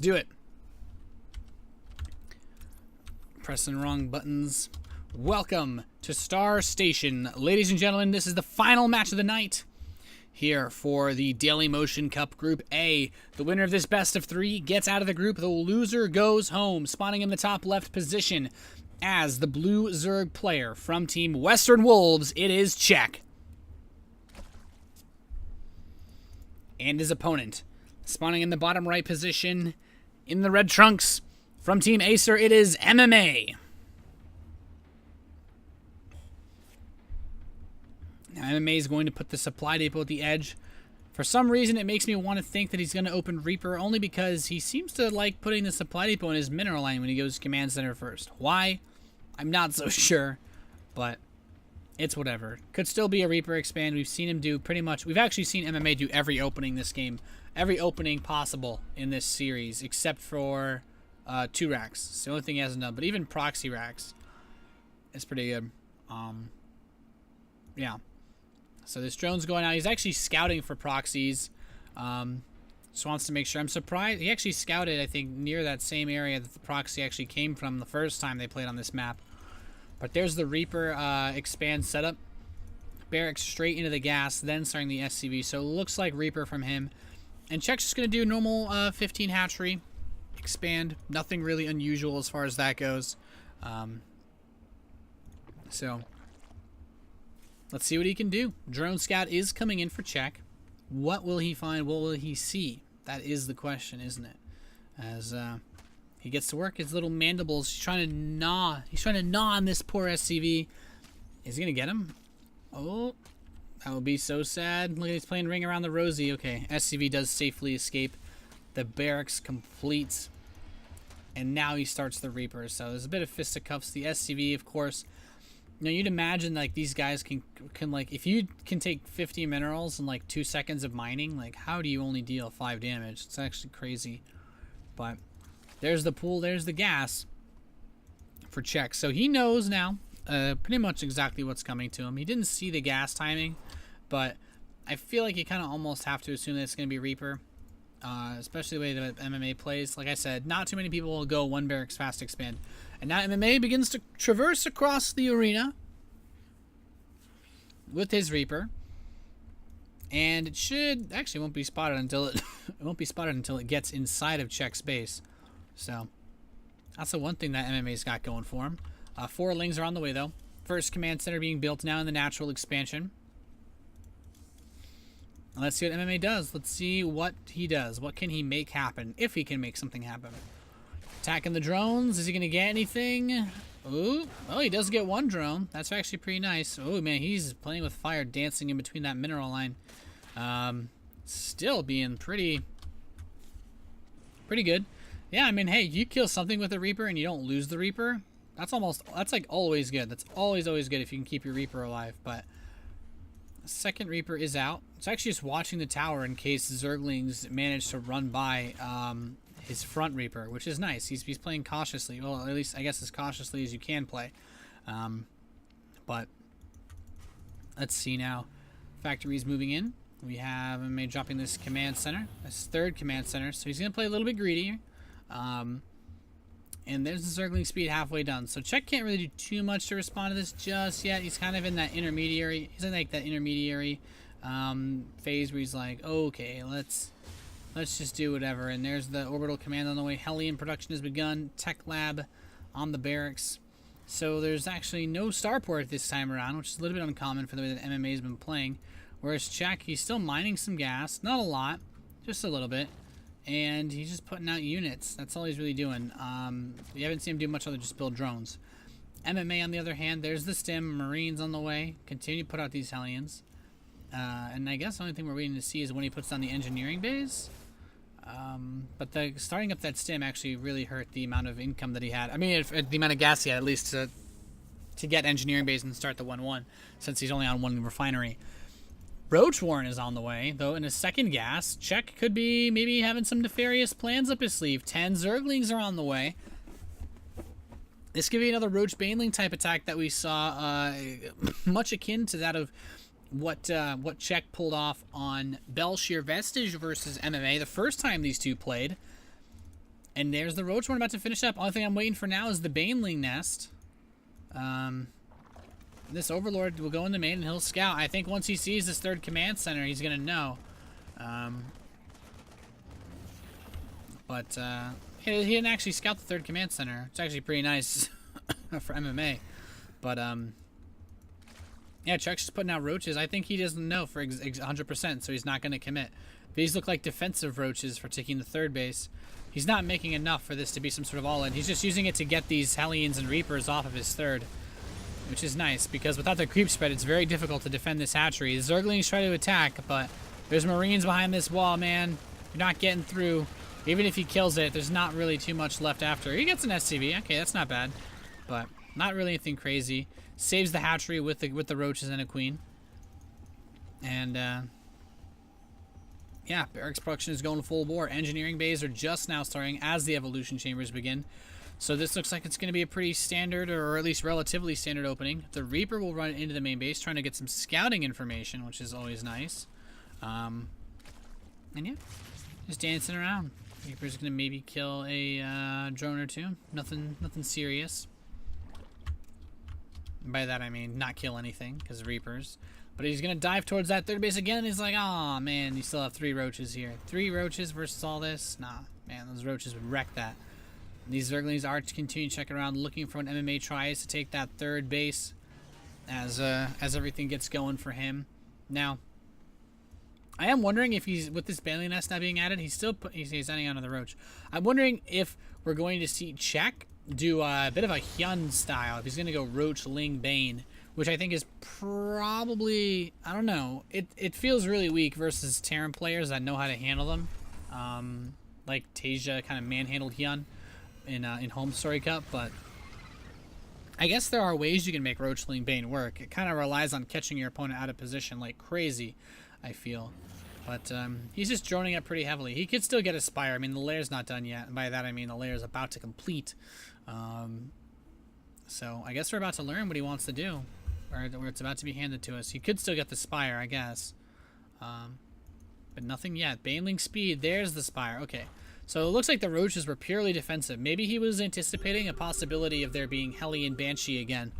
do it. Pressing wrong buttons. Welcome to Star Station. Ladies and gentlemen, this is the final match of the night here for the Dailymotion Cup Group A. The winner of this best of 3 gets out of the group. The loser goes home, spawning in the top left position as the blue Zerg player from Team Western Wolves. It is Czech. And his opponent, spawning in the bottom right position in the red trunks from Team Acer, it is MMA. Now, MMA is going to put the supply depot at the edge. For some reason, it makes me want to think that he's going to open Reaper, only because he seems to like putting the supply depot in his mineral line when he goes Command Center first. Why? I'm not so sure, but it's whatever. Could still be a Reaper expand. We've seen him do pretty much... We've actually seen MMA do every opening this game. Every opening possible in this series, except for 2 racks. It's the only thing he hasn't done. But even proxy racks, it's pretty good. Yeah. So this drone's going out. He's actually scouting for proxies. Just wants to make sure. I'm surprised. He actually scouted, I think, near that same area that the proxy actually came from the first time they played on this map. But there's the Reaper expand setup. Barracks straight into the gas, then starting the SCV. So it looks like Reaper from him. And Czech's just going to do normal 15 hatchery. Expand. Nothing really unusual as far as that goes. So let's see what he can do. Drone Scout is coming in for Czech. What will he find? What will he see? That is the question, isn't it? As he gets to work, his little mandibles. He's trying to gnaw. He's trying to gnaw on this poor SCV. Is he gonna get him? Oh, that would be so sad. Look at he's playing Ring Around the Rosie. Okay, SCV does safely escape. The barracks completes, and now he starts the Reaper. So there's a bit of fisticuffs. The SCV, of course. You know, you'd imagine like these guys can like, if you can take 50 minerals in like 2 seconds of mining, like how do you only deal 5 damage? It's actually crazy. But there's the pool, there's the gas for Czech. So he knows now pretty much exactly what's coming to him. He didn't see the gas timing, but I feel like you kind of almost have to assume that it's going to be Reaper, especially the way that MMA plays. Like I said, not too many people will go 1 barracks fast expand. And now MMA begins to traverse across the arena with his Reaper, and it should actually won't be spotted until it gets inside of Czech's base. So that's the one thing that MMA's got going for him. 4 lings are on the way though. First command center being built now in the natural expansion. And let's see what MMA does. Let's see what he does. What can he make happen, if he can make something happen? Attacking the drones. Is he going to get anything? Ooh. Oh, he does get 1 drone. That's actually pretty nice. Oh, man, he's playing with fire, dancing in between that mineral line. Still being pretty good. Yeah, I mean, hey, you kill something with a Reaper and you don't lose the Reaper. That's like always good. That's always good if you can keep your Reaper alive. But the second Reaper is out. It's actually just watching the tower in case Zerglings manage to run by his front Reaper, which is nice. He's playing cautiously. Well, at least I guess as cautiously as you can play. But let's see now. Factory's moving in. We have MMA dropping this command center, this 3rd command center. So he's going to play a little bit greedy. And there's the Zergling speed halfway done. So Czech can't really do too much to respond to this just yet. He's kind of in that intermediary. He's in like that intermediary phase where he's like, okay, let's just do whatever. And there's the orbital command on the way. Hellion production has begun. Tech lab on the barracks. So there's actually no starport this time around, which is a little bit uncommon for the way that MMA has been playing. Whereas Czech, he's still mining some gas. Not a lot, just a little bit. And he's just putting out units. That's all he's really doing. You haven't seen him do much other than just build drones. MMA, on the other hand, there's the stim. Marines on the way. Continue to put out these Hellions. And I guess the only thing we're waiting to see is when he puts down the engineering bays. But starting up that stim actually really hurt the amount of income that he had. I mean, the amount of gas he had, at least to get engineering bays and start the 1-1, since he's only on 1 refinery. Roach Warren is on the way, though in a second gas. Czech could be maybe having some nefarious plans up his sleeve. 10 Zerglings are on the way. This could be another Roach Baneling type attack that we saw, much akin to that of what Czech pulled off on Belshir Vestige versus MMA the first time these two played. And there's the Roach one about to finish up. Only thing I'm waiting for now is the Baneling nest. This Overlord will go in the main and he'll scout. I think once he sees this third command center, he's going to know. He didn't actually scout the third command center. It's actually pretty nice for MMA. But, yeah, Chuck's just putting out roaches. I think he doesn't know for 100%, so he's not going to commit. These look like defensive roaches for taking the third base. He's not making enough for this to be some sort of all-in. He's just using it to get these Hellions and Reapers off of his third, which is nice, because without the creep spread, it's very difficult to defend this hatchery. The Zerglings try to attack, but there's Marines behind this wall, man. You're not getting through. Even if he kills it, there's not really too much left after. He gets an SCV. Okay, that's not bad, but not really anything crazy. Saves the hatchery with the roaches and a queen. And, yeah, barracks production is going full bore. Engineering bays are just now starting as the evolution chambers begin. So this looks like it's going to be a pretty standard, or at least relatively standard opening. The Reaper will run into the main base, trying to get some scouting information, which is always nice. And yeah, just dancing around. Reaper's going to maybe kill a drone or two. Nothing serious. By that I mean not kill anything, because Reapers. But he's going to dive towards that third base again. And he's like, oh man, you still have 3 roaches here. 3 roaches versus all this? Nah, man, those roaches would wreck that. These Zerglings are continuing to check around, looking for when MMA tries to take that third base as everything gets going for him. Now, I am wondering if he's, with this Baneling nest now being added, he's adding onto the Roach. I'm wondering if we're going to see Czech do a bit of a Hyun style, if he's going to go Roach, Ling, Bane, which I think is probably, I don't know, it feels really weak versus Terran players that know how to handle them. Like Tasia kind of manhandled Hyun in Home Story Cup, but I guess there are ways you can make Roach, Ling, Bane work. It kind of relies on catching your opponent out of position like crazy, I feel. But he's just droning up pretty heavily. He could still get a Spire. I mean, the lair's not done yet, and by that I mean the lair is about to complete. So I guess we're about to learn what he wants to do, or it's about to be handed to us. He could still get the Spire, I guess, but nothing yet. Baneling speed, there's the Spire. Okay, so it looks like the Roaches were purely defensive. Maybe he was anticipating a possibility of there being Hellion Banshee again,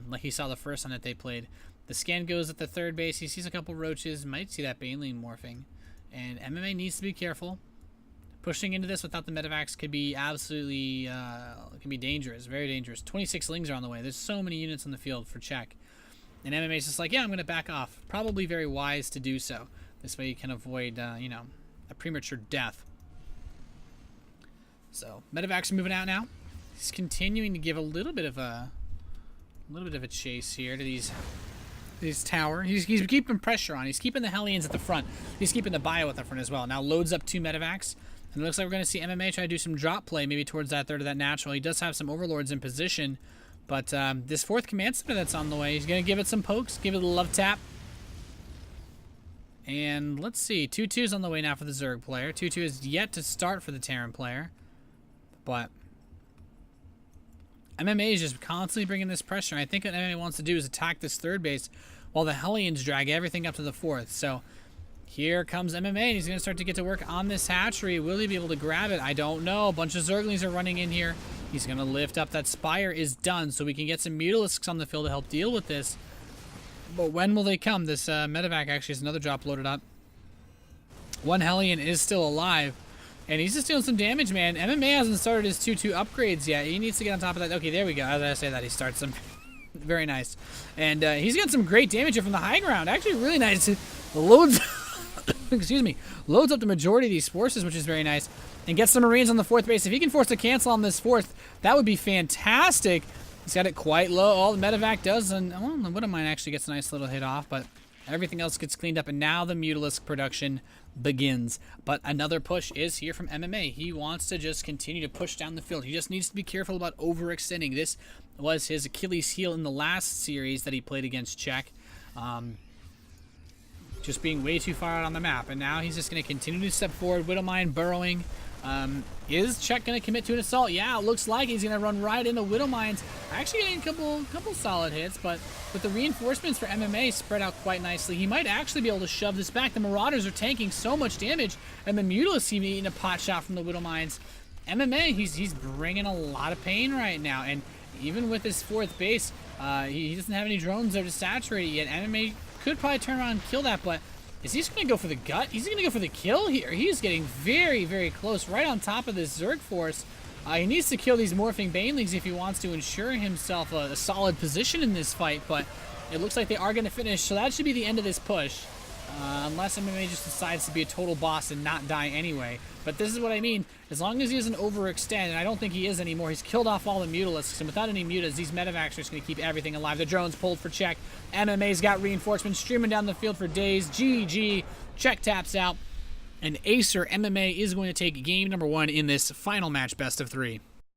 like he saw the first one that they played. The scan goes at the third base. He sees a couple Roaches. Might see that Baneling morphing. And MMA needs to be careful. Pushing into this without the Medivacs could be absolutely, can be dangerous. Very dangerous. 26 Lings are on the way. There's so many units on the field for Czech. And MMA's just like, yeah, I'm going to back off. Probably very wise to do so. This way you can avoid, you know, a premature death. So, Medivacs are moving out now. He's continuing to give a little bit of a chase here to these tower. He's keeping pressure on. He's keeping the Hellions at the front. He's keeping the Bio at the front as well. Now loads up 2 Medivacs. And it looks like we're going to see MMA try to do some drop play, maybe towards that third of that natural. He does have some Overlords in position. But this 4th command center that's on the way, he's going to give it some pokes, give it a love tap. And let's see. 2-2's on the way now for the Zerg player. 2-2 is yet to start for the Terran player. But MMA is just constantly bringing this pressure. I think what MMA wants to do is attack this third base while the Hellions drag everything up to the 4th. So here comes MMA, and he's going to start to get to work on this hatchery. Will he be able to grab it? I don't know. A bunch of Zerglings are running in here. He's going to lift up. That Spire is done, so we can get some Mutalisks on the field to help deal with this. But when will they come? This Medivac actually has another drop loaded up. 1 Hellion is still alive. And he's just doing some damage, man. MMA hasn't started his 2-2 upgrades yet. He needs to get on top of that. Okay, there we go. As I say that, he starts them. Very nice. And he's got some great damage here from the high ground. Actually, really nice. Loads, excuse me, loads up the majority of these forces, which is very nice. And gets some Marines on the 4th base. If he can force a cancel on this 4th, that would be fantastic. He's got it quite low. All the Medivac does, and well, the Widowmine actually gets a nice little hit off, but everything else gets cleaned up, and now the Mutalisk production begins. But another push is here from MMA. He wants to just continue to push down the field. He just needs to be careful about overextending. This was his Achilles heel in the last series that he played against Czech. Just being way too far out on the map. And now he's just going to continue to step forward. Widowmine burrowing. Is Czech going to commit to an assault? Yeah, it looks like he's going to run right into Widowmines. Actually getting a couple solid hits, but with the reinforcements for MMA spread out quite nicely, he might actually be able to shove this back. The Marauders are tanking so much damage, and the Mutalisks even eating a pot shot from the Widowmines. MMA, he's bringing a lot of pain right now, and even with his 4th base, he doesn't have any drones there to saturate it yet. MMA could probably turn around and kill that, but is he just going to go for the gut? He's going to go for the kill here. He's getting very, very close, right on top of this Zerg force. He needs to kill these morphing Banelings if he wants to ensure himself a solid position in this fight, but it looks like they are going to finish, so that should be the end of this push. Unless MMA just decides to be a total boss and not die anyway. But this is what I mean. As long as he doesn't overextend, and I don't think he is anymore, he's killed off all the Mutalisks, and without any Mutas, these Medivacs are just going to keep everything alive. The drone's pulled for check. MMA's got reinforcements streaming down the field for days. GG. Check taps out. And Acer MMA is going to take game number 1 in this final match, best of 3.